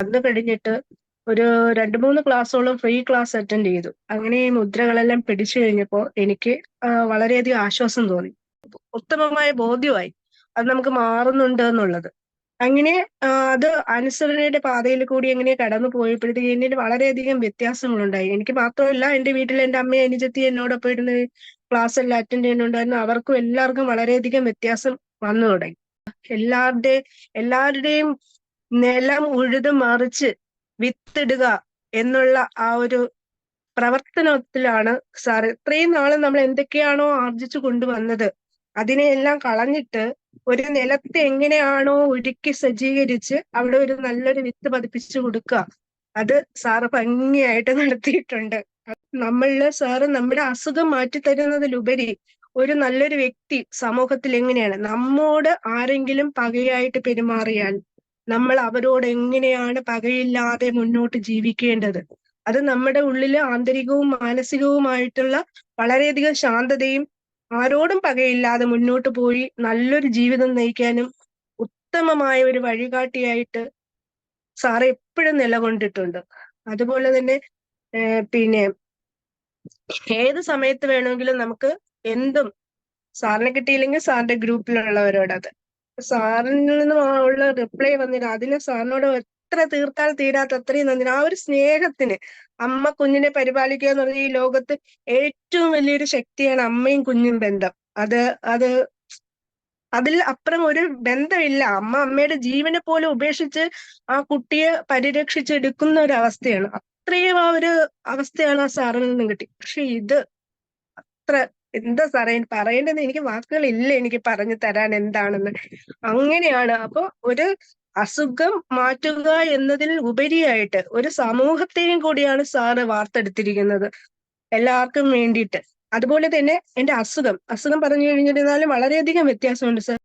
അത് കഴിഞ്ഞിട്ട് ഒരു 2-3 ക്ലാസ്സോളം ഫ്രീ ക്ലാസ് അറ്റൻഡ് ചെയ്തു. അങ്ങനെ ഈ മുദ്രകളെല്ലാം പിടിച്ചു കഴിഞ്ഞപ്പോൾ എനിക്ക് വളരെയധികം ആശ്വാസം തോന്നി. ഉത്തമമായ ബോധ്യമായി അത് നമുക്ക് മാറുന്നുണ്ട് എന്നുള്ളത്. അങ്ങനെ അത് അനുസരണയുടെ പാതയിൽ കൂടി എങ്ങനെ കടന്നു പോയപ്പോഴത്തേക്ക് എന്നിൽ വളരെയധികം വ്യത്യാസങ്ങളുണ്ടായി. എനിക്ക് മാത്രമല്ല, എന്റെ വീട്ടിൽ എന്റെ അമ്മയും അനുജത്തി എന്നോടൊപ്പം ഇരുന്ന് ക്ലാസ് എല്ലാം അറ്റൻഡ് ചെയ്യുന്നുണ്ടായിരുന്നു. അവർക്കും എല്ലാവർക്കും വളരെയധികം വ്യത്യാസം വന്നു തുടങ്ങി. എല്ലാവരുടെയും നിലം ഉഴുത് മറിച്ച് വിത്തിടുക എന്നുള്ള ആ ഒരു പ്രവർത്തനത്തിലാണ് സാർ ഇത്രയും നാള് നമ്മൾ എന്തൊക്കെയാണോ ആർജിച്ചു കൊണ്ടുവന്നത് അതിനെയെല്ലാം കളഞ്ഞിട്ട് ഒരു നിലത്തെ എങ്ങനെയാണോ ഒരുക്കി സജ്ജീകരിച്ച് അവിടെ ഒരു നല്ലൊരു വിത്ത് പതിപ്പിച്ചു കൊടുക്കുക, അത് സാറ് ഭംഗിയായിട്ട് നടത്തിയിട്ടുണ്ട്. നമ്മളില് സാറ് നമ്മുടെ അസുഖം മാറ്റിത്തരുന്നതിലുപരി ഒരു നല്ലൊരു വ്യക്തി സമൂഹത്തിൽ എങ്ങനെയാണ്, നമ്മോട് ആരെങ്കിലും പകയായിട്ട് പെരുമാറിയാൽ നമ്മൾ അവരോട് എങ്ങനെയാണ് പകയില്ലാതെ മുന്നോട്ട് ജീവിക്കേണ്ടത്, അത് നമ്മുടെ ഉള്ളില് ആന്തരികവും മാനസികവുമായിട്ടുള്ള വളരെയധികം ശാന്തതയും ആരോടും പകയില്ലാതെ മുന്നോട്ട് പോയി നല്ലൊരു ജീവിതം നയിക്കാനും ഉത്തമമായ ഒരു വഴികാട്ടിയായിട്ട് സാറ് എപ്പോഴും നിലകൊണ്ടിട്ടുണ്ട്. അതുപോലെ തന്നെ പിന്നെ ഏത് സമയത്ത് വേണമെങ്കിലും നമുക്ക് എന്തും സാറിനെ കിട്ടിയില്ലെങ്കിൽ സാറിന്റെ ഗ്രൂപ്പിലുള്ളവരോട് അത് സാറിൽ നിന്ന് ഉള്ള റിപ്ലൈ വന്നിട്ട് അതിന് സാറിനോട് എത്ര തീർത്താൽ തീരാത്ത അത്രയും നന്ദി. ആ ഒരു സ്നേഹത്തിന്, അമ്മ കുഞ്ഞിനെ പരിപാലിക്കുക എന്ന് പറഞ്ഞ ഈ ലോകത്ത് ഏറ്റവും വലിയൊരു ശക്തിയാണ് അമ്മയും കുഞ്ഞും ബന്ധം. അത് അത് അതിൽ അപ്പുറം ഒരു ബന്ധമില്ല. അമ്മ അമ്മയുടെ ജീവനെ പോലും ഉപേക്ഷിച്ച് ആ കുട്ടിയെ പരിരക്ഷിച്ചെടുക്കുന്ന ഒരു അവസ്ഥയാണ്. അത്രയും ആ ഒരു അവസ്ഥയാണ് ആ സാറിൽ നിന്നും കിട്ടി. പക്ഷെ ഇത് അത്ര എന്താ സാറേ പറയേണ്ടത്, എനിക്ക് വാക്കുകളില്ല എനിക്ക് പറഞ്ഞു തരാൻ എന്താണെന്ന്. അങ്ങനെയാണ്. അപ്പൊ ഒരു അസുഖം മാറ്റുക എന്നതിൽ ഉപരിയായിട്ട് ഒരു സമൂഹത്തെയും കൂടിയാണ് സാറ് വാർത്തെടുത്തിരിക്കുന്നത് എല്ലാവർക്കും വേണ്ടിയിട്ട്. അതുപോലെ തന്നെ എന്റെ അസുഖം പറഞ്ഞു കഴിഞ്ഞിരുന്നാലും വളരെയധികം വ്യത്യാസമുണ്ട് സാർ.